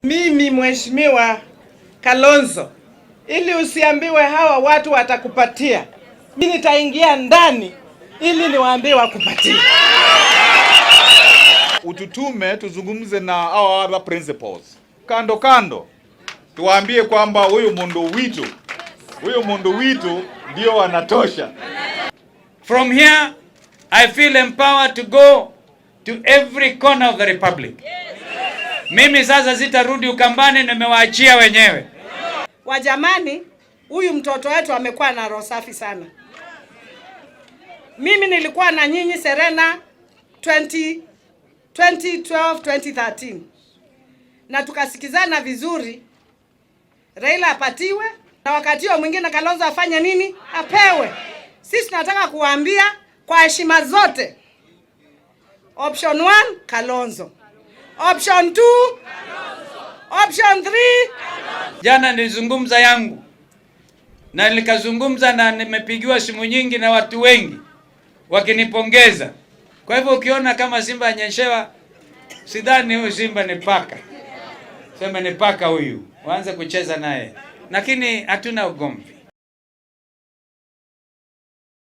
Mimi Mheshimiwa Kalonzo, ili usiambiwe hawa watu watakupatia, mimi nitaingia ndani ili niwaambie wakupatie. Ututume tuzungumze na our other principals kando kando, tuwaambie kwamba huyu mundu witu ndio anatosha. From here I feel empowered to go to every corner of the republic. Mimi sasa sitarudi Ukambani, nimewaachia wenyewe. Wajamani, huyu mtoto wetu amekuwa na roho safi sana. Mimi nilikuwa na nyinyi Serena 2012 2013. Na tukasikizana vizuri. Raila apatiwe na wakati huo mwingine Kalonzo afanye nini? Apewe. Sisi tunataka kuwaambia kwa heshima zote. Option 1 Kalonzo. Option 2 Kalonzo. Option 3 Kalonzo. Jana nilizungumza yangu na nikazungumza na nimepigiwa simu nyingi na watu wengi wakinipongeza. Kwa hivyo ukiona kama Simba anyeshewa, sidhani huyu Simba ni paka. Sema ni paka huyu, waanze kucheza naye. Lakini hatuna ugomvi.